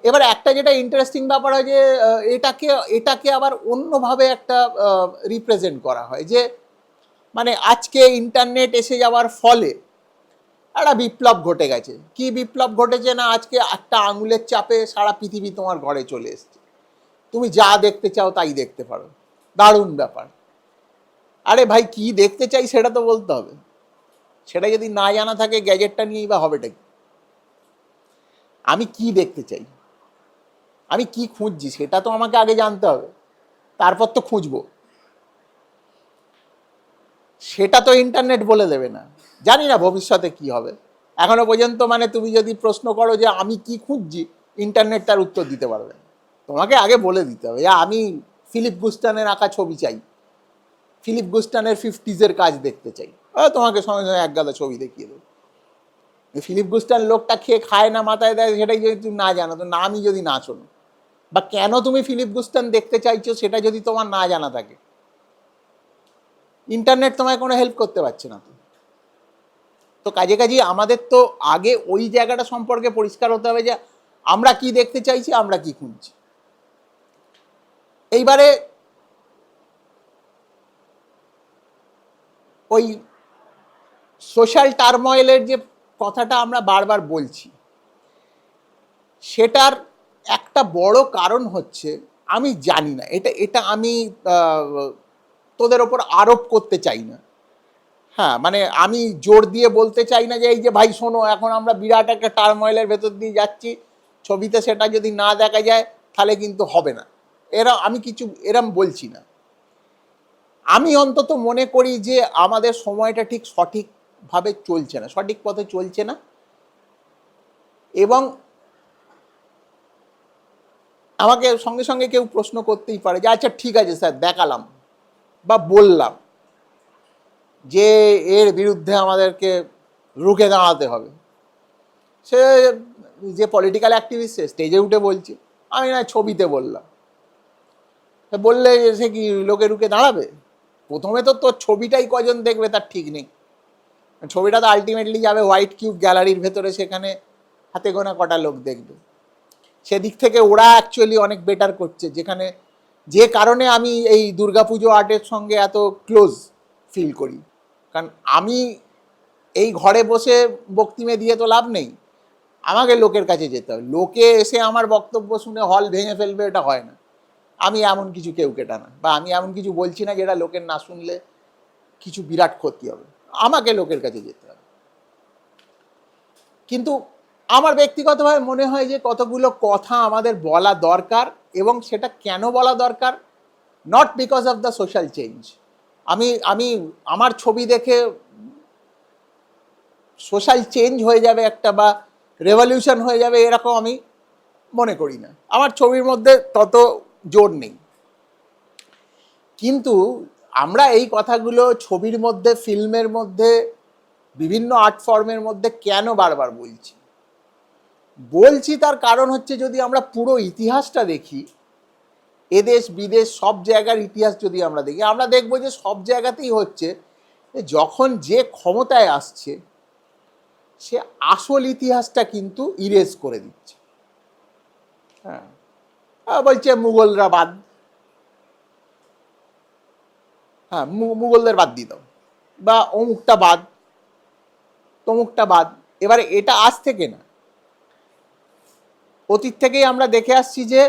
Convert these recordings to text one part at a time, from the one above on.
এবার একটা যেটা ইন্টারেস্টিং ব্যাপার হয় যে এটাকে এটাকে আবার অন্যভাবে একটা রিপ্রেজেন্ট করা হয় যে মানে আজকে ইন্টারনেট এসে যাওয়ার ফলে একটা বিপ্লব ঘটে গেছে। কি বিপ্লব ঘটেছে না, আজকে একটা আঙুলের চাপে সারা পৃথিবী তোমার ঘরে চলে এসছে, তুমি যা দেখতে চাও তাই দেখতে পারো। দারুণ ব্যাপার। আরে ভাই, কি দেখতে চাই সেটা তো বলতে হবে। সেটা যদি না জানা থাকে গ্যাজেটটা নিয়েই বা হবেটা কি? আমি কি দেখতে চাই, আমি কি খুঁজছি সেটা তো আমাকে আগে জানতে হবে, তারপর তো খুঁজবো। সেটা তো ইন্টারনেট বলে দেবে না। জানি না ভবিষ্যতে কি হবে। এখনো পর্যন্ত মানে তুমি যদি প্রশ্ন করো যে আমি কি খুঁজছি, ইন্টারনেট তার উত্তর দিতে পারবে না। তোমাকে আগে বলে দিতে হবে আমি ফিলিপ গুস্টানের আঁকা ছবি চাই, ফিলিপ গুস্টানের 50s কাজ দেখতে চাই, তোমাকে সঙ্গে সঙ্গে এক গাদা ছবি দেখিয়ে দেবো। ফিলিপ গুস্টান লোকটা খেয়ে খায় না মাথায় দেয় সেটাই যদি তুমি না জানো, তো নামই যদি না শোনো, বা কেন তুমি ফিলিপ গুস্টান দেখতে চাইছো সেটা যদি তোমার না জানা থাকে, ইন্টারনেট তোমায় কোনো হেল্প করতে পারছে না। তো কাজে কাজে আমাদের তো আগে ওই জায়গাটা সম্পর্কে পরিষ্কার হতে হবে যে আমরা কি দেখতে চাইছি, আমরা কি খুঁজছি। এইবারে ওই সোশ্যাল টার্ময়েলের যে কথাটা আমরা বারবার বলছি, সেটার একটা বড় কারণ হচ্ছে, আমি জানি না, এটা এটা আমি তোদের ওপর আরোপ করতে চাই না। হ্যাঁ, মানে আমি জোর দিয়ে বলতে চাই না যে এই যে ভাই শোনো এখন আমরা বিরাট একটা টার্ময়েলের ভেতর দিয়ে যাচ্ছি, ছবিতে সেটা যদি না দেখা যায় তাহলে কিন্তু হবে না, আমি কিছু এরম বলছি না। আমি অন্তত মনে করি যে আমাদের সময়টা ঠিক সঠিকভাবে চলছে না, সঠিক পথে চলছে না। এবং আমাকে সঙ্গে সঙ্গে কেউ প্রশ্ন করতেই পারে যে আচ্ছা ঠিক আছে স্যার, দেখালাম বা বললাম যে এর বিরুদ্ধে আমাদেরকে রুখে দাঁড়াতে হবে। সে যে পলিটিক্যাল অ্যাক্টিভিস্ট সে স্টেজে উঠে বলছে, আমি না ছবিতে বললাম। বললে সে কি লোকে রুখে দাঁড়াবে? প্রথমে তো তোর ছবিটাই কজন দেখবে তার ঠিক নেই। ছবিটা তো আলটিমেটলি যাবে হোয়াইট কিউব গ্যালারির ভেতরে, সেখানে হাতে গোনা কটা লোক দেখবে। সেদিক থেকে ওরা অ্যাকচুয়ালি অনেক বেটার করছে, যেখানে যে কারণে আমি এই দুর্গাপুজো আর্টের সঙ্গে এত ক্লোজ ফিল করি। কারণ আমি এই ঘরে বসে বক্তৃতা দিয়ে তো লাভ নেই, আমাকে লোকের কাছে যেতে হবে। লোকে এসে আমার বক্তব্য শুনে হল ভেঙে ফেলবে, এটা হয় না। আমি এমন কিছু কেউ কেটা না, বা আমি এমন কিছু বলছি না যেটা লোকের না শুনলে কিছু বিরাট ক্ষতি হবে। আমাকে লোকের কাছে যেতে হবে। কিন্তু আমার ব্যক্তিগতভাবে মনে হয় যে কতগুলো কথা আমাদের বলা দরকার, এবং সেটা কেন বলা দরকার, not because of the social change. আমি আমি আমার ছবি দেখে সোশ্যাল চেঞ্জ হয়ে যাবে একটা, বা রেভলিউশন হয়ে যাবে, এরকম আমি মনে করি না। আমার ছবির মধ্যে তত জোর নেই। কিন্তু আমরা এই কথাগুলো ছবির মধ্যে, ফিল্মের মধ্যে, বিভিন্ন আর্ট ফর্মের মধ্যে কেন বারবার বলছি তার কারণ হচ্ছে, যদি আমরা পুরো ইতিহাসটা দেখি, এদেশ বিদেশ সব জায়গার ইতিহাস যদি আমরা দেখি, আমরা দেখবো যে সব জায়গাতেই হচ্ছে যখন যে ক্ষমতায় আসছে সে আসল ইতিহাসটা কিন্তু ইরেজ করে দিচ্ছে। হ্যাঁ, বলছে মুঘলরা বাদ, হ্যাঁ মুঘলদের বাদ দিয়ে দাও, বা অমুকটা বাদ, তমুকটা বাদ। এবারে এটা আজ থেকে না, অতীত থেকেই আমরা দেখে আসছি যে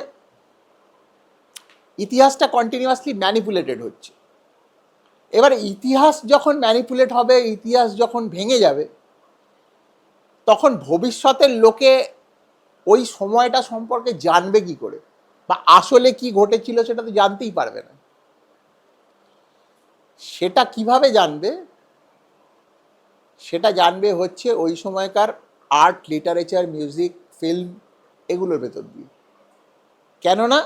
ইতিহাসটা কন্টিনিউয়াসলি ম্যানিপুলেটেড হচ্ছে। এবারে ইতিহাস যখন ম্যানিপুলেট হবে, ইতিহাস যখন ভেঙে যাবে, তখন ভবিষ্যতের লোকে ওই সময়টা সম্পর্কে জানবে কি করে, বা আসলে কি ঘটেছিল সেটা তো জানতেই পারবে না। সেটা কিভাবে জানবে? সেটা জানবে হচ্ছে ওই সময়কার আর্ট, লিটারেচার, মিউজিক, ফিল্ম, এগুলোর ভেতর দিয়ে। কেননা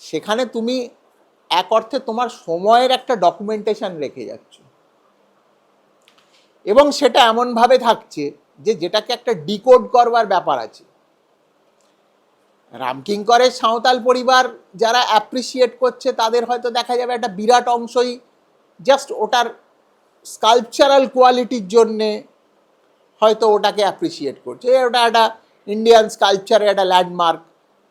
সেখানে তুমি এক অর্থে তোমার সময়ের একটা ডকুমেন্টেশন রেখে যাচ্ছ, এবং সেটা এমনভাবে থাকছে যে যেটাকে একটা ডিকোড করবার ব্যাপার আছে। রামকিঙ্করের সাঁওতাল পরিবার যারা অ্যাপ্রিসিয়েট করছে, তাদের হয়তো দেখা যাবে একটা বিরাট অংশই জাস্ট ওটার স্কাল্পচারাল কোয়ালিটির জন্যে হয়তো ওটাকে অ্যাপ্রিসিয়েট করছে, ওটা একটা ইন্ডিয়ান স্কাল্পচারে একটা ল্যান্ডমার্ক,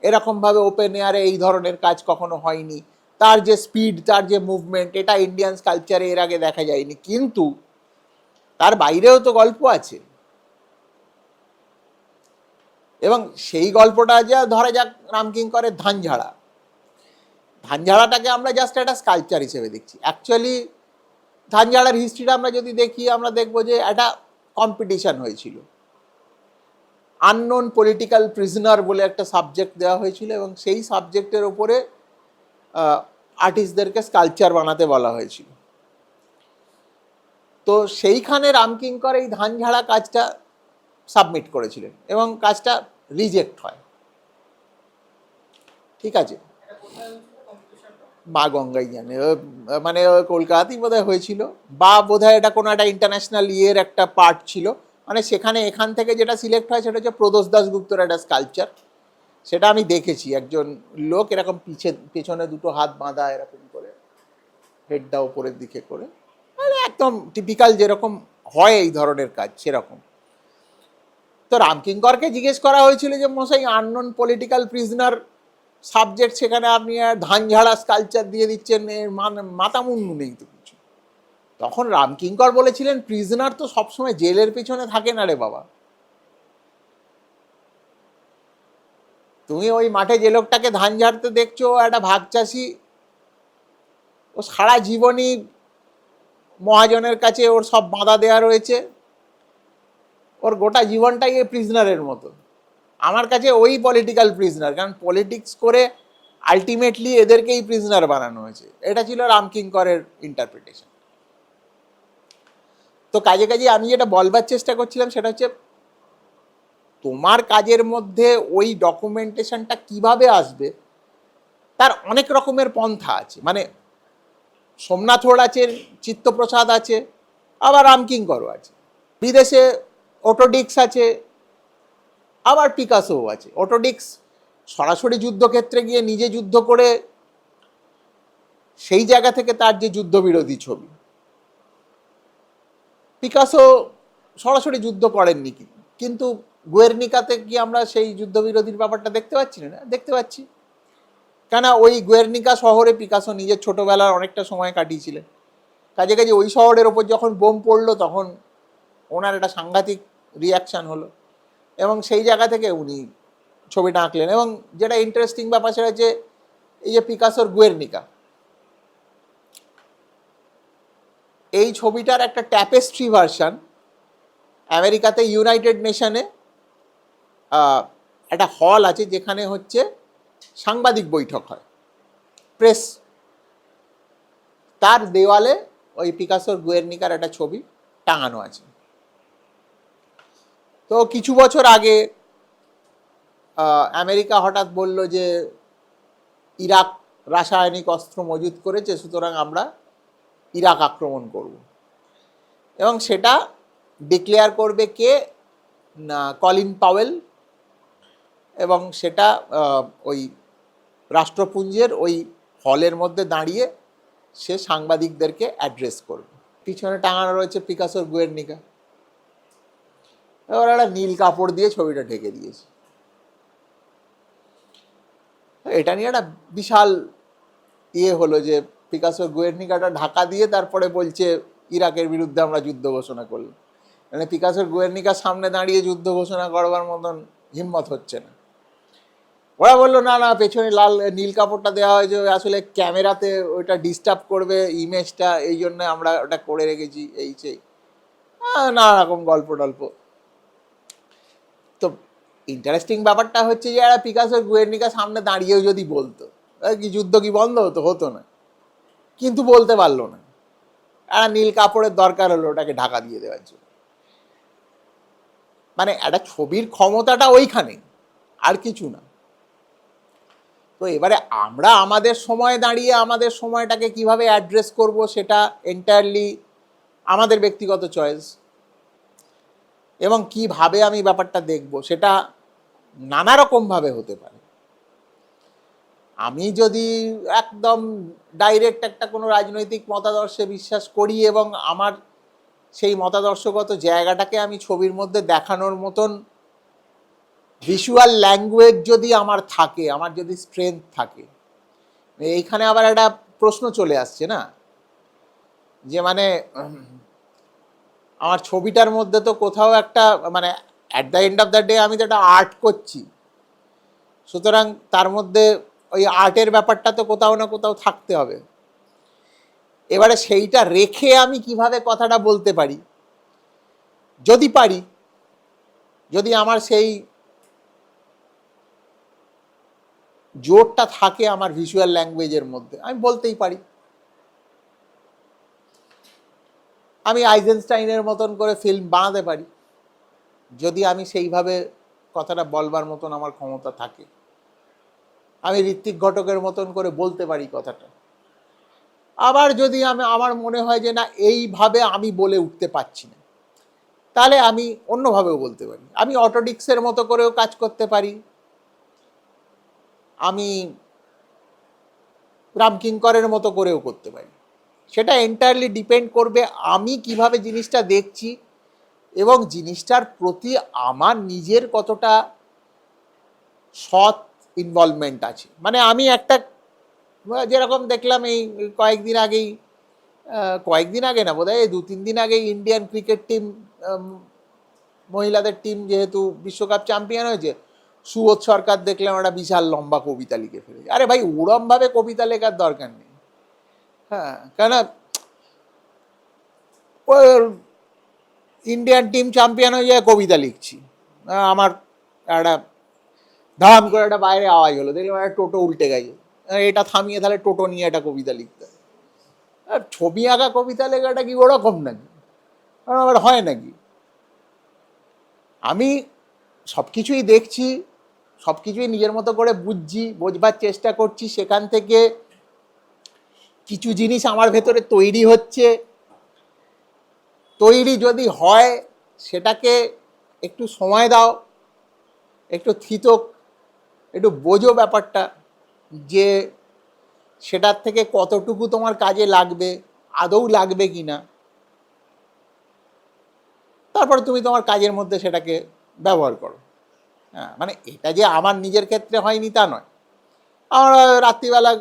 এরকমভাবে ওপেন এয়ারে এই ধরনের কাজ কখনো হয়নি, তার যে স্পিড, তার যে মুভমেন্ট, এটা ইন্ডিয়ান স্কাল্পচারে এর আগে দেখা যায়নি। কিন্তু তার বাইরেও তো গল্প আছে, এবং সেই গল্পটা যা ধরা যাক রামকিঙ্করের ধানঝাড়া, ধানঝাড়াটাকে আমরা জাস্ট একটা স্কাল্পচার হিসেবে দেখছি। অ্যাকচুয়ালি ধানঝাড়ার হিস্ট্রিটা আমরা যদি দেখি, আমরা দেখবো যে একটা কম্পিটিশন হয়েছিল, আননোন পলিটিক্যাল প্রিজনার বলে একটা সাবজেক্ট দেওয়া হয়েছিল, এবং সেই সাবজেক্টের ওপরে আর্টিস্টদেরকে স্কাল্পচার বানাতে বলা হয়েছিল। তো সেইখানে রামকিঙ্কর এই ধানঝাড়া কাজটা সাবমিট করেছিলেন এবং কাজটা রিজেক্ট হয়। ঠিক আছে, মা গঙ্গাই জানে, মানে কলকাতাতেই বোধহয় হয়েছিল, বা বোধহয় এটা কোনো একটা ইন্টারন্যাশনাল ইয়ের একটা পার্ট ছিল। মানে সেখানে এখান থেকে যেটা সিলেক্ট হয় সেটা হচ্ছে প্রদোষ দাশগুপ্তর একটা স্কাল্পচার। সেটা আমি দেখেছি, একজন লোক এরকম পেছনে দুটো হাত বাঁধা এরকম করে, হেডটা ওপরের দিকে করে, একদম টিপিক্যাল যেরকম হয় এই ধরনের কাজ সেরকম। তো রামকিঙ্করকে জিজ্ঞেস করা হয়েছিল যে মশাই, আননোন পলিটিক্যাল প্রিজনার সাবজেক্ট, সেখানে আপনি ধানঝাড়া স্কাল্পচার দিয়ে দিচ্ছেন, এর মাথা মুন্ডু নেই তো কিছু। তখন রামকিঙ্কর বলেছিলেন, প্রিজনার তো সবসময় জেলের পেছনে থাকে না রে বাবা। তুমি ওই মাঠে যে লোকটাকে ধান ঝাড়তে দেখছো, একটা ভাগ চাষি, ও সারা জীবনই মহাজনের কাছে ওর সব বাঁধা দেওয়া রয়েছে, ওর গোটা জীবনটাই এই প্রিজনারের মতো। আমার কাছে ওই পলিটিক্যাল প্রিজনার, কারণ পলিটিক্স করে আলটিমেটলি এদেরকেই প্রিজনার বানানো হয়েছে। এটা ছিল রামকিঙ্করের ইন্টারপ্রিটেশন। তো কাজে কাজে আমি যেটা বলবার চেষ্টা করছিলাম সেটা হচ্ছে, তোমার কাজের মধ্যে ওই ডকুমেন্টেশনটা কিভাবে আসবে তার অনেক রকমের পন্থা আছে। মানে সোমনাথ হোড় আছেন, চিত্তপ্রসাদ আছে, আবার রামকিঙ্করও আছে, বিদেশে অটোডিক্স আছে, আবার পিকাসোও আছে। অটোডিক্স সরাসরি যুদ্ধক্ষেত্রে গিয়ে নিজে যুদ্ধ করে সেই জায়গা থেকে তার যে যুদ্ধবিরোধী ছবি। পিকাসো সরাসরি যুদ্ধ করেননি, কিন্তু গুয়ের্নিকাতে কি আমরা সেই যুদ্ধবিরোধীর ব্যাপারটা দেখতে পাচ্ছি না? দেখতে পাচ্ছি, কেন ওই গুয়ের্নিকা শহরে পিকাসো নিজের ছোটবেলার অনেকটা সময় কাটিয়েছিলেন। কাজে কাজে ওই শহরের ওপর যখন বোম পড়লো তখন ওনার একটা সাংঘাতিক রিয়াকশান হলো, এবং সেই জায়গা থেকে উনি ছবিটা আঁকলেন। এবং যেটা ইন্টারেস্টিং ব্যাপার সেটা হচ্ছে, এই যে পিকাসোর গুয়ের্নিকা, এই ছবিটার একটা ট্যাপেস্ট্রি ভার্সন আমেরিকাতে ইউনাইটেড নেশনে একটা হল আছে, যেখানে হচ্ছে সাংবাদিক বৈঠক হয়, প্রেস, তার দেওয়ালে ওই পিকাসোর গুয়ের্নিকার একটা ছবি টাঙানো আছে। তো কিছু বছর আগে আমেরিকা হঠাৎ বলল যে ইরাক রাসায়নিক অস্ত্র মজুত করেছে, সুতরাং আমরা ইরাক আক্রমণ করব, এবং সেটা ডিক্লেয়ার করবে কে না, কলিন পাওয়েল, এবং সেটা ওই রাষ্ট্রপুঞ্জের ওই হলের মধ্যে দাঁড়িয়ে সে সাংবাদিকদেরকে অ্যাড্রেস করবে। পিছনে টাঙানো রয়েছে পিকাসোর গুয়ের্নিকা, এবার একটা নীল কাপড় দিয়ে ছবিটা ঢেকে দিয়েছে। এটা নিয়ে একটা বিশাল ইয়ে হলো যে পিকাসোর গুয়ের্নিকাটা ঢাকা দিয়ে তারপরে বলছে ইরাকের বিরুদ্ধে আমরা যুদ্ধ ঘোষণা করলাম। মানে পিকাসোর গুয়ের্নিকার সামনে দাঁড়িয়ে যুদ্ধ ঘোষণা করবার মতন হিম্মত হচ্ছে না। ওরা বললো না না, পেছনে লাল নীল কাপড়টা দেওয়া হয়েছে, আসলে ক্যামেরাতে ওইটা ডিস্টার্ব করবে ইমেজটা, এই জন্য আমরা ওটা করে রেখেছি, এই সেই নানা রকম গল্প টল্প। তো ইন্টারেস্টিং ব্যাপারটা হচ্ছে যে এরা পিকাসোর গুয়ের্নিকার সামনে দাঁড়িয়েও যদি বলতো, কি যুদ্ধ কি বন্ধ হতো? হতো না, কিন্তু বলতে পারলো না। একটা নীল কাপড়ের দরকার হলো ওটাকে ঢাকা দিয়ে দেওয়ার জন্য। মানে একটা ছবির ক্ষমতাটা ওইখানে, আর কিছু না। তো এবারে আমরা আমাদের সময় দাঁড়িয়ে আমাদের সময়টাকে কিভাবে অ্যাড্রেস করব, সেটা এন্টায়ারলি আমাদের ব্যক্তিগত চয়েস, এবং কিভাবে আমি ব্যাপারটা দেখব সেটা নানা রকমভাবে হতে পারে। আমি যদি একদম ডাইরেক্ট একটা কোনো রাজনৈতিক মতাদর্শে বিশ্বাস করি এবং আমার সেই মতাদর্শগত জায়গাটাকে আমি ছবির মধ্যে দেখানোর মতন ভিজুয়াল ল্যাঙ্গুয়েজ যদি আমার থাকে, আমার যদি স্ট্রেংথ থাকে, এইখানে আবার একটা প্রশ্ন চলে আসছে না, যে মানে আমার ছবিটার মধ্যে তো কোথাও একটা মানে at the end of the day আমি তো একটা আর্ট করছি, সুতরাং তার মধ্যে ওই আর্টের ব্যাপারটা তো কোথাও না কোথাও থাকতে হবে। এবারে সেইটা রেখে আমি কিভাবে কথাটা বলতে পারি, যদি পারি, যদি আমার সেই জোরটা থাকে আমার ভিজুয়াল ল্যাঙ্গুয়েজের মধ্যে, আমি বলতেই পারি। আমি আইজেনস্টাইনের মতন করে ফিল্ম বানাতে পারি, যদি আমি সেইভাবে কথাটা বলবার মতন আমার ক্ষমতা থাকে। আমি ঋত্বিক ঘটকের মতন করে বলতে পারি কথাটা। আবার যদি আমার মনে হয় যে না, এইভাবে আমি বলে উঠতে পারছি না, তাহলে আমি অন্যভাবেও বলতে পারি। আমি অটোডিক্সের মতো করেও কাজ করতে পারি, আমি রামকিঙ্করের মতো করেও করতে পারি। সেটা এন্টায়ারলি ডিপেন্ড করবে আমি কিভাবে জিনিসটা দেখছি এবং জিনিসটার প্রতি আমার নিজের কতটা সৎ ইনভলভমেন্ট আছে। মানে আমি একটা, যেরকম দেখলাম এই কয়েকদিন আগে না, বোধহয় 2-3 দিন আগে ইন্ডিয়ান ক্রিকেট টিম, মহিলাদের টিম যেহেতু বিশ্বকাপ চ্যাম্পিয়ন হয়েছে, সুবোধ সরকার দেখলাম একটা বিশাল লম্বা কবিতা লিখে ফেলেছে। আরে ভাই, ওরমভাবে কবিতা লেখার দরকার নেই। হ্যাঁ, কেন ইন্ডিয়ান টিম চ্যাম্পিয়ন হয়ে যায়, কবিতা লিখছি। আমার একটা ধাম করে একটা বাইরে আওয়াজ হলো, দেখলাম একটা টোটো উল্টে গেছে, এটা থামিয়ে তাহলে টোটো নিয়ে একটা কবিতা লিখতে। আর ছবি আঁকা কবিতা লেখাটা কি ওরকম নাকি? আবার হয় নাকি? আমি সব কিছুই দেখছি, সব কিছুই নিজের মতো করে বুঝছি, বোঝবার চেষ্টা করছি, সেখান থেকে কিছু জিনিস আমার ভেতরে তৈরি হচ্ছে। তৈরি যদি হয়, সেটাকে একটু সময় দাও, একটু থিতক, একটু বোঝো ব্যাপারটা, যে সেটার থেকে কতটুকু তোমার কাজে লাগবে, আদৌ লাগবে কি না, তারপরে তুমি তোমার কাজের মধ্যে সেটাকে ব্যবহার করো। হ্যাঁ, মানে এটা যে আমার নিজের ক্ষেত্রে হয়নি তা নয়। আমার রাত্রিবেলা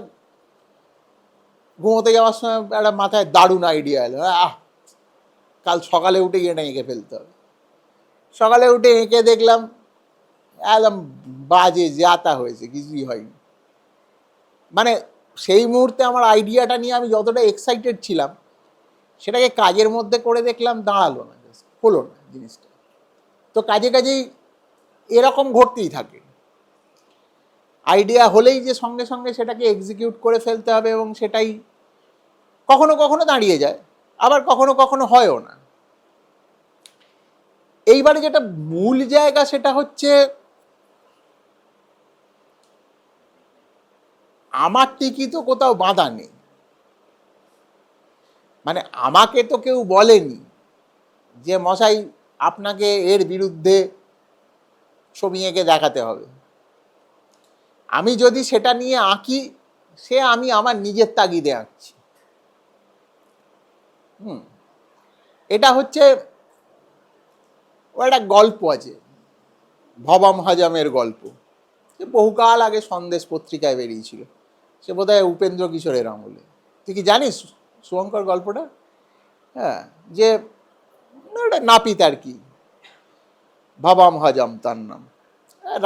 ঘুমোতে যাওয়ার সময় একটা মাথায় দারুণ আইডিয়া এলো, কাল সকালে উঠে এটা এঁকে ফেলতে হবে। সকালে উঠে এঁকে দেখলাম একদম বাজে যাতা হয়েছে, কিছুই হয়নি। মানে সেই মুহূর্তে আমার আইডিয়াটা নিয়ে আমি যতটা এক্সাইটেড ছিলাম, সেটাকে কাজের মধ্যে করে দেখলাম দাঁড়ালো না, হলো না জিনিসটা। তো কাজেই এরকম ঘটতেই থাকে। আইডিয়া হলেই যে সঙ্গে সঙ্গে সেটাকে এক্সিকিউট করে ফেলতে হবে, এবং সেটাই কখনো কখনো দাঁড়িয়ে যায়, আবার কখনো কখনো হয়ও না। এইবারে যেটা মূল জায়গা, সেটা হচ্ছে আমার টিকি তো কোথাও বাঁধা নেই। মানে আমাকে তো কেউ বলেনি যে মশাই আপনাকে এর বিরুদ্ধে ছবি এঁকে দেখাতে হবে। আমি যদি সেটা নিয়ে আঁকি, সে আমি আমার নিজের তাগিদে আঁকছি। এটা হচ্ছে, ও একটা গল্প আছে, ভবাম হাজামের গল্প, সে বহুকাল আগে সন্দেশ পত্রিকায় বেরিয়েছিল, সে বোধহয় উপেন্দ্র কিশোরের আমলে। তুই কি জানিস শুভঙ্কর গল্পটা? হ্যাঁ, যে একটা নাপিত আর কি, ভবাম হাজাম তার নাম,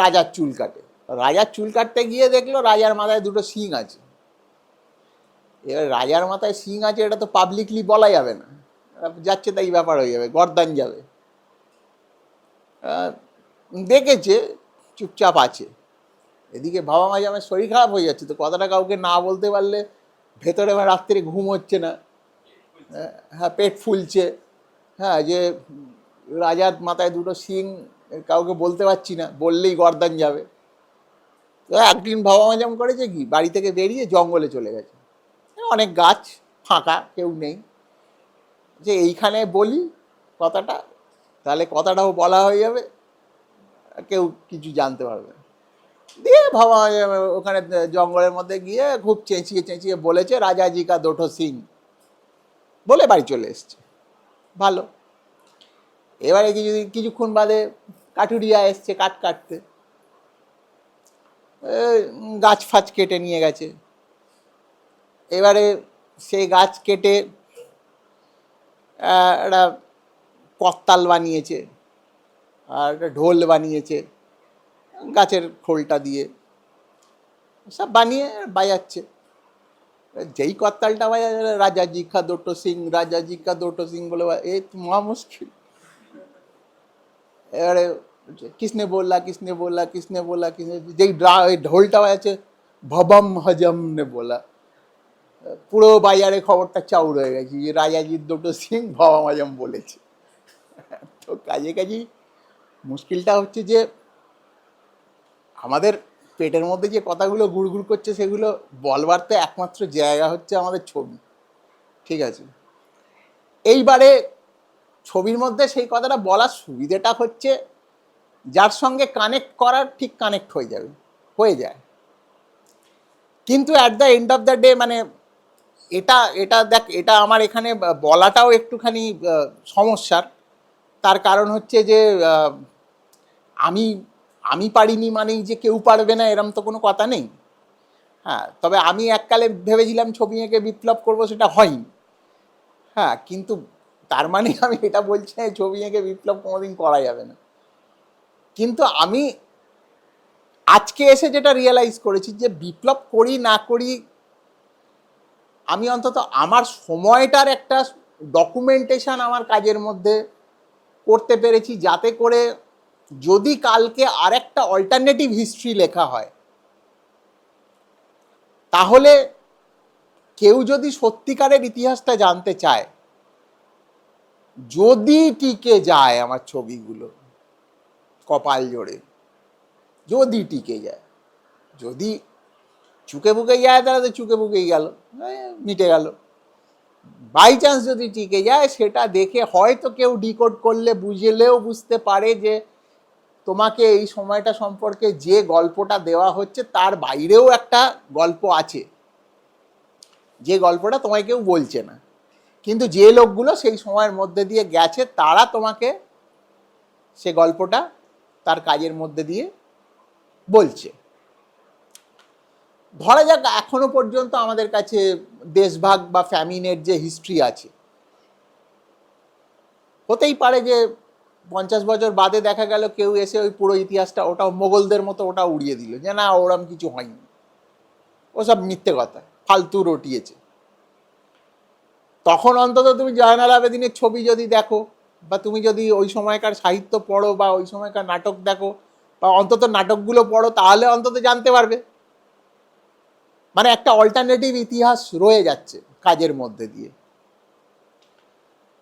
রাজার চুল কাটে। রাজার চুল কাটতে গিয়ে দেখলো রাজার মাথায় দুটো শিং আছে। এবার রাজার মাথায় শিং আছে, এটা তো পাবলিকলি বলা যাবে না, যাচ্ছে তাই ব্যাপার হয়ে যাবে, গর্দান যাবে। দেখেছে, চুপচাপ আছে। এদিকে বাবা মা আমার শরীর খারাপ হয়ে যাচ্ছে, তো কথাটা কাউকে না বলতে পারলে ভেতরে রাত্রে ঘুম হচ্ছে না, হ্যাঁ পেট ফুলছে, হ্যাঁ যে রাজার মাথায় দুটো শিং, কাউকে বলতে পারছি না, বললেই গর্দান যাবে। তো একদিন বাবা মা যেমন করেছে কি, বাড়ি থেকে বেরিয়ে জঙ্গলে চলে গেছে, অনেক গাছ ফাঁকা, কেউ নেই, যে এইখানে বলি কথাটা, তাহলে কথাটাও বলা হয়ে যাবে, কেউ কিছু জানতে পারবে না। দিয়ে বাবা ওখানে জঙ্গলের মধ্যে গিয়ে খুব চেঁচিয়ে চেঁচিয়ে বলেছে, রাজাজি কা দুটো সিং, বলে বাড়ি চলে এসছে। ভালো। এবারে কিছুক্ষণ বাদে কাঠুরিয়া এসছে কাঠ কাটতে, গাছ ফাছ কেটে নিয়ে গেছে। এবারে সেই গাছ কেটে একটা করতাল বানিয়েছে আর একটা ঢোল বানিয়েছে গাছের খোলটা দিয়ে, সব বানিয়ে বাজাচ্ছে। যেই করতালটা বাজাচ্ছে রাজা জি কা দুটো সিং, রাজা জি কা দুটো সিং বলে এই তো মহা মুশকিল। এবারে কিসনে বললা কিসনে বললা কিসনে বললা কিসনে, যেই ওই ঢোলটা বাজাচ্ছে ভবম হজম নে বলা, পুরো বাজারে খবরটা চাউর হয়ে গেছে যে রাজাজির দুটো সিং ভবম হজম বলেছে। তো কাজে কাজেই মুশকিলটা হচ্ছে যে আমাদের পেটের মধ্যে যে কথাগুলো গুড়গুড় করছে সেগুলো বলবার তো একমাত্র জায়গা হচ্ছে আমাদের ছবি, ঠিক আছে। এইবারে ছবির মধ্যে সেই কথাটা বলার সুবিধাটা হচ্ছে যার সঙ্গে কানেক্ট করার ঠিক কানেক্ট হয়ে যায়। কিন্তু at the end of the day মানে এটা এটা দেখ, এটা আমার এখানে বলাটাও একটুখানি সমস্যার। তার কারণ হচ্ছে যে আমি আমি পারিনি মানেই যে কেউ পারবে না এরম তো কোনো কথা নেই। হ্যাঁ, তবে আমি এককালে ভেবেছিলাম ছবি এঁকে বিপ্লব করবো, সেটা হয়নি। হ্যাঁ, কিন্তু তার মানে আমি এটা বলছি না ছবি এঁকে বিপ্লব কোনোদিন করা যাবে না। কিন্তু আমি আজকে এসে যেটা রিয়েলাইজ করেছি যে বিপ্লব করি না করি, আমি অন্তত আমার সময়টার একটা ডকুমেন্টেশন আমার কাজের মধ্যে করতে পেরেছি, যাতে করে যদি কালকে আরেকটা অল্টারনেটিভ হিস্ট্রি লেখা হয়, তাহলে কেউ যদি সত্যিকারের ইতিহাসটা জানতে চায়, যদি টিকে যায় আমার ছবিগুলো কপাল জোড়ে, যদি টিকে যায়, যদি চুকে বুকে যায় তাহলে তো চুকে বুকেই গেল, মিটে গেল। বাই চান্স যদি টিকে যায়, সেটা দেখে হয়তো কেউ ডিকোড করলে বুঝলেও বুঝতে পারে যে তোমাকে এই সময়টা সম্পর্কে যে গল্পটা দেওয়া হচ্ছে তার বাইরেও একটা গল্প আছে, যে গল্পটা তোমায় কেউ বলছে না। কিন্তু যে লোকগুলো সেই সময়ের মধ্যে দিয়ে গেছে তারা তোমাকে সে গল্পটা তার কাজের মধ্যে দিয়ে বলছে। ধরা যাক এখনো পর্যন্ত আমাদের কাছে দেশভাগ বা ফ্যামিনের যে হিস্ট্রি আছে, হতেই পারে যে 50 বছর বাদে দেখা গেল কেউ এসে ওই পুরো ইতিহাসটা ওটাও মোগলদের মতো ওটা উড়িয়ে দিল যে না ওরম কিছু হয়নি, ওসব মিথ্যে কথা, ফালতু রটিয়েছে। তখন অন্তত তুমি জয়নাল আবেদিনের ছবি যদি দেখো, বা তুমি যদি ওই সময়কার সাহিত্য পড়ো বা ওই সময়কার নাটক দেখো, বা অন্তত নাটকগুলো পড়ো, তাহলে অন্তত জানতে পারবে। মানে একটা অল্টারনেটিভ ইতিহাস রয়ে যাচ্ছে কাজের মধ্যে দিয়ে।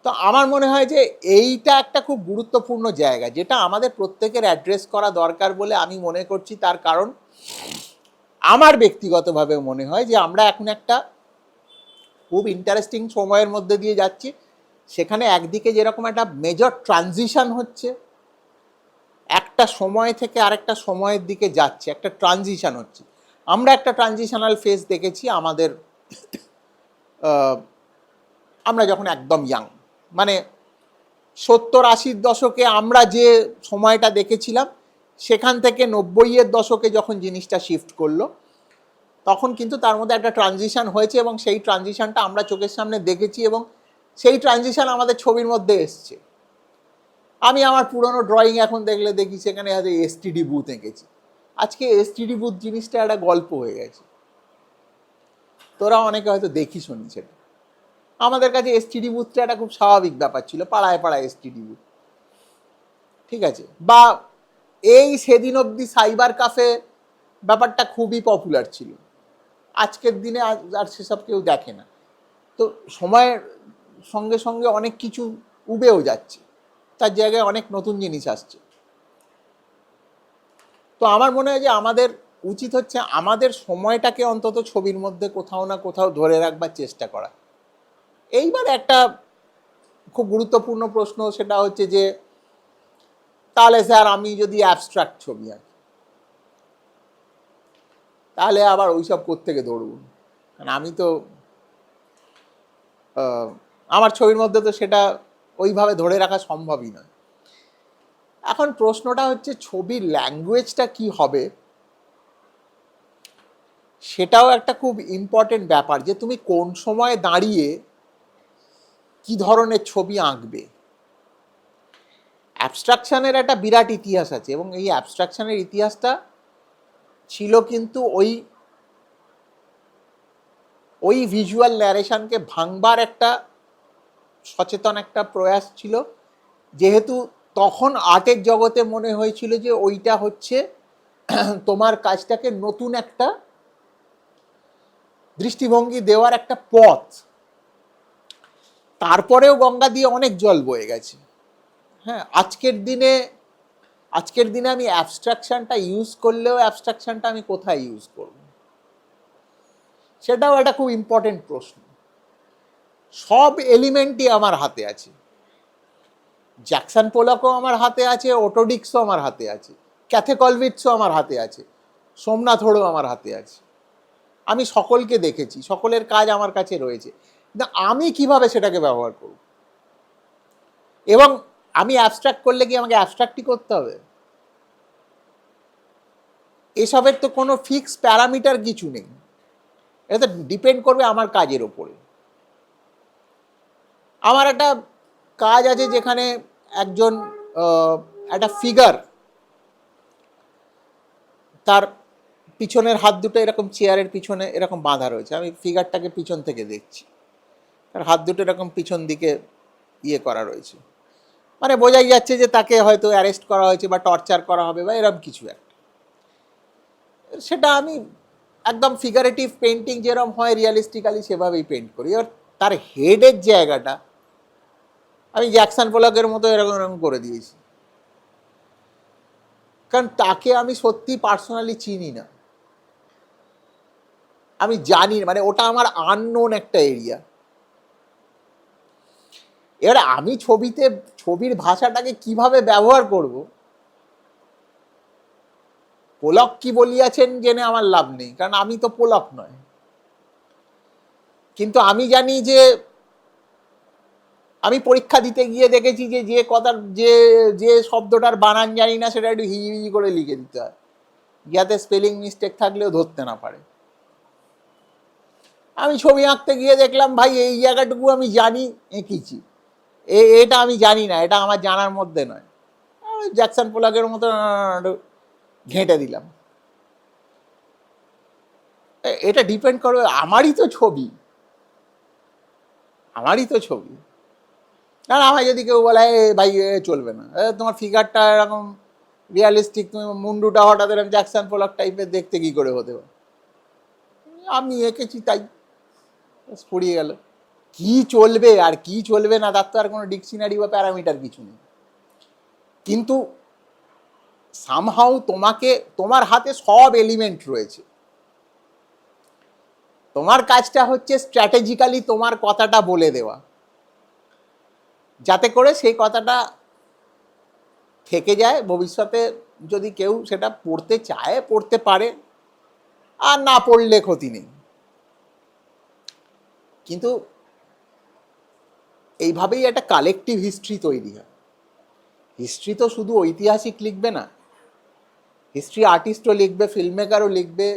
তো আমার মনে হয় যে এইটা একটা খুব গুরুত্বপূর্ণ জায়গা, যেটা আমাদের প্রত্যেকের অ্যাড্রেস করা দরকার বলে আমি মনে করছি। তার কারণ আমার ব্যক্তিগতভাবে মনে হয় যে আমরা এখন একটা খুব ইন্টারেস্টিং সময়ের মধ্যে দিয়ে যাচ্ছি, সেখানে একদিকে যেরকম একটা মেজর ট্রানজিশন হচ্ছে, একটা সময় থেকে আরেকটা সময়ের দিকে যাচ্ছে, একটা ট্রানজিশন হচ্ছে। আমরা একটা ট্রানজিশনাল ফেজ দেখেছি আমাদের, আমরা যখন একদম ইয়াং, মানে 70-80 দশকে আমরা যে সময়টা দেখেছিলাম, সেখান থেকে 90-এর দশকে যখন জিনিসটা শিফট করলো, তখন কিন্তু তার মধ্যে একটা ট্রানজিশন হয়েছে এবং সেই ট্রানজিশনটা আমরা চোখের সামনে দেখেছি এবং সেই ট্রানজিশন আমাদের ছবির মধ্যে এসছে। আমি আমার পুরনো ড্রয়িং এখন দেখলে দেখি সেখানে হয়তো এসটিডি বুথ এঁকেছি। আজকে এসটিডি বুথ জিনিসটা একটা গল্প হয়ে গেছে, তোরা অনেকে হয়তো দেখি শুনি সেটা। আমাদের কাছে এসটিডি বুথটা একটা খুব স্বাভাবিক ব্যাপার ছিল, পাড়ায় পাড়ায় এসটিডি বুথ, ঠিক আছে। বা এই সেদিন অবধি সাইবার কাফে ব্যাপারটা খুবই পপুলার ছিল, আজকের দিনে আর সেসব কেউ দেখে না। তো সময়ের সঙ্গে সঙ্গে অনেক কিছু উবেও যাচ্ছে, তার জায়গায় অনেক নতুন জিনিস আসছে। তো আমার মনে হয় যে আমাদের উচিত হচ্ছে আমাদের সময়টাকে অন্তত ছবির মধ্যে কোথাও না কোথাও ধরে রাখবার চেষ্টা করা। এইবার একটা খুব গুরুত্বপূর্ণ প্রশ্ন, সেটা হচ্ছে যে তাহলে স্যার আমি যদি অ্যাবস্ট্রাক্ট ছবি আঁকি, তাহলে আবার ওইসব কোত্থেকে ধরব? কারণ আমি তো আমার ছবির মধ্যে তো সেটা ওইভাবে ধরে রাখা সম্ভবই নয়। এখন প্রশ্নটা হচ্ছে ছবির ল্যাঙ্গুয়েজটা কি হবে সেটাও একটা খুব ইম্পর্টেন্ট ব্যাপার, যে তুমি কোন সময় দাঁড়িয়ে কি ধরনের ছবি আঁকবে। অ্যাবস্ট্রাকশনের একটা বিরাট ইতিহাস আছে, এবং এই অ্যাবস্ট্রাকশনের ইতিহাসটা ছিল কিন্তু ওই ভিজুয়াল ন্যারেশনকে ভাঙবার একটা সচেতন একটা প্রয়াস ছিল, যেহেতু তখন আর্টের জগতে মনে হয়েছিল যে ওইটা হচ্ছে তোমার কাজটাকে নতুন একটা দৃষ্টিভঙ্গি দেওয়ার একটা পথ। তারপরেও গঙ্গা দিয়ে অনেক জল বয়ে গেছে। হ্যাঁ, আজকের দিনে আমি অ্যাবস্ট্রাকশনটা ইউজ করলেও অ্যাবস্ট্রাকশনটা আমি কোথায় ইউজ করব, সেটাও একটা খুব ইম্পর্টেন্ট প্রশ্ন। সব এলিমেন্টই আমার হাতে আছে, জ্যাকসন পোলকও আমার হাতে আছে, অটোডিক্সও আমার হাতে আছে, ক্যাথে কলভিটসও আমার হাতে আছে, সোমনাথ হোড়ও আমার হাতে আছে। আমি সকলকে দেখেছি, সকলের কাজ আমার কাছে রয়েছে, কিন্তু আমি কিভাবে সেটাকে ব্যবহার করব, এবং আমি অ্যাবস্ট্রাক্ট করলে কি আমাকে অ্যাবস্ট্রাক্টই করতে হবে? এসবের তো কোনো ফিক্স প্যারামিটার কিছু নেই, এটা তো ডিপেন্ড করবে আমার কাজের ওপরে। আমার একটা কাজ আছে যেখানে একজন একটা ফিগার, তার পিছনের হাত দুটো এরকম চেয়ারের পিছনে এরকম বাঁধা রয়েছে, আমি ফিগারটাকে পিছন থেকে দেখছি, তার হাত দুটো এরকম পিছন দিকে ইয়ে করা রয়েছে, মানে বোঝাই যাচ্ছে যে তাকে হয়তো অ্যারেস্ট করা হয়েছে বা টর্চার করা হবে বা এরকম কিছু একটা। সেটা আমি একদম ফিগারেটিভ পেন্টিং যেরকম হয় রিয়ালিস্টিক্যালি সেভাবেই পেন্ট করি। এবার তার হেডের জায়গাটা আমি জ্যাকসন পোলকের মতো এরকম এরকম করে দিয়েছি, কারণ তাকে আমি সত্যি পার্সোনালি চিনি না, আমি জানি, মানে ওটা আমার আননোন একটা এরিয়া। এবারে আমি ছবির ভাষাটাকে কিভাবে ব্যবহার করব, পোলক কি বলিয়াছেন জেনে আমার লাভ নেই, কারণ আমি তো পোলক নয়। কিন্তু আমি জানি যে আমি পরীক্ষা দিতে গিয়ে দেখেছি যে যে কথার যে শব্দটার বানান জানি না সেটা একটু হিজি করে লিখে দিতে হয়, যাতে স্পেলিং মিস্টেক থাকলেও ধরতে না পারে। আমি ছবি আঁকতে গিয়ে দেখলাম ভাই এই জায়গাটুকু আমি জানি, এঁকেছি, এটা আমি জানি না, এটা আমার জানার মধ্যে নয়, জ্যাকসন পোলকের মতো ঘেঁটে দিলাম। এটা ডিপেন্ড করবে, আমারই তো ছবি। না, আমায় যদি কেউ বলে ভাই চলবে না, তোমার ফিগারটা এরকম রিয়ালিস্টিক, তুমি মুন্ডুটা হঠাৎ এরকম জ্যাকসন পোলক টাইপের দেখতে কি করে হতে পারে, আমি এঁকেছি তাই ফুরিয়ে গেল। কি চলবে আর কি চলবে না তার তো আর কোনো ডিকশনারি বা প্যারামিটার কিছু নেই, কিন্তু সামহাউ তোমার হাতে সব এলিমেন্ট রয়েছে। তোমার কাজটা হচ্ছে স্ট্র্যাটেজিক্যালি তোমার কথাটা বলে দেওয়া, যাতে করে সেই কথাটা থেকে যায়, ভবিষ্যতে যদি কেউ সেটা পড়তে চায় পড়তে পারে, আর না পড়লে ক্ষতি নেই। কিন্তু এইভাবেই একটা কালেকটিভ হিস্ট্রি তৈরি হয়। হিস্ট্রি তো শুধু ঐতিহাসিক লিখবে না, হিস্ট্রি আর্টিস্টও লিখবে, ফিল্ম মেকারও লিখবে,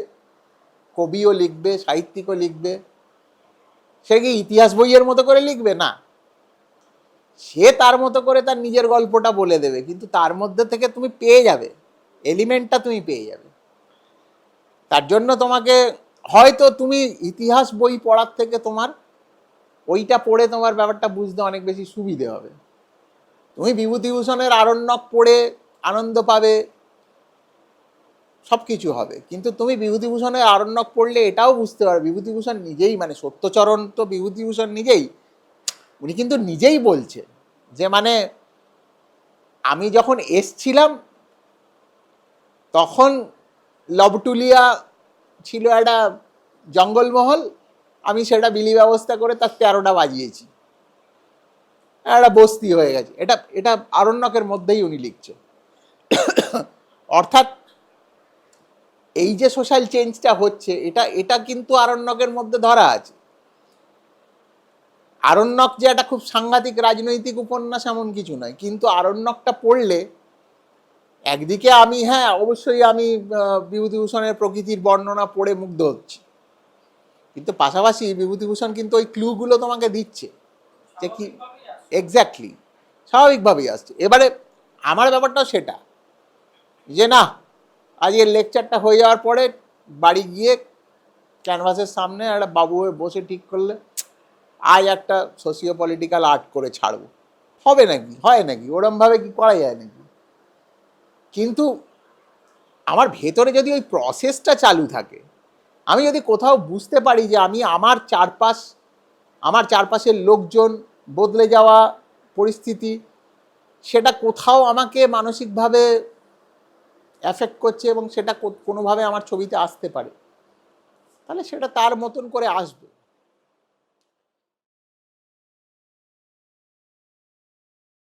কবিও লিখবে, সাহিত্যিকও লিখবে। সে কি ইতিহাস বইয়ের মতো করে লিখবে? না, সে তার মতো করে তার নিজের গল্পটা বলে দেবে, কিন্তু তার মধ্যে থেকে তুমি পেয়ে যাবে, এলিমেন্টটা তুমি পেয়ে যাবে। তার জন্য তোমাকে হয়তো তুমি ইতিহাস বই পড়ার থেকে তোমার ওইটা পড়ে তোমার ব্যাপারটা বুঝতে অনেক বেশি সুবিধে হবে। তুমি বিভূতিভূষণের আরণ্যক পড়ে আনন্দ পাবে, সব কিছু হবে, কিন্তু তুমি বিভূতিভূষণের আরণ্যক পড়লে এটাও বুঝতে পারবে, বিভূতিভূষণ নিজেই, মানে সত্যচরণ তো বিভূতিভূষণ নিজেই, উনি কিন্তু নিজেই বলছে যে মানে আমি যখন এসছিলাম তখন লবটুলিয়া ছিল একটা জঙ্গলমহল, আমি সেটা বিলি ব্যবস্থা করে তার 13টা বাজিয়েছি, একটা বস্তি হয়ে গেছে। এটা আরণ্যকের মধ্যেই উনি লিখছে। অর্থাৎ এই যে সোশ্যাল চেঞ্জটা হচ্ছে, এটা কিন্তু আরণ্যকের মধ্যে ধরা আছে। আরণ্যক যে একটা খুব সাংঘাতিক রাজনৈতিক উপন্যাস এমন কিছু নয়, কিন্তু আরণ্যকটা পড়লে একদিকে আমি হ্যাঁ অবশ্যই আমি বিভূতিভূষণের প্রকৃতির বর্ণনা পড়ে মুগ্ধ হচ্ছি, কিন্তু পাশাপাশি বিভূতিভূষণ কিন্তু ওই ক্লুগুলো তোমাকে দিচ্ছে যে কি এক্স্যাক্টলি স্বাভাবিকভাবেই আসছে। এবারে আমার ব্যাপারটাও সেটা যে না, আজকের লেকচারটা হয়ে যাওয়ার পরে বাড়ি গিয়ে ক্যানভাসের সামনে একটা বাবু হয়ে বসে ঠিক করলে আজ একটা সোশিও পলিটিক্যাল আর্ট করে ছাড়বো, হবে নাকি, হয় নাকি, ওরমভাবে কি করা যায় নাকি? কিন্তু আমার ভেতরে যদি ওই প্রসেসটা চালু থাকে, আমি যদি কোথাও বুঝতে পারি যে আমি আমার চারপাশের লোকজন, বদলে যাওয়া পরিস্থিতি, সেটা কোথাও আমাকে মানসিকভাবে অ্যাফেক্ট করছে এবং সেটা কোনোভাবে আমার ছবিতে আসতে পারে, তাহলে সেটা তার মতন করে আসবে।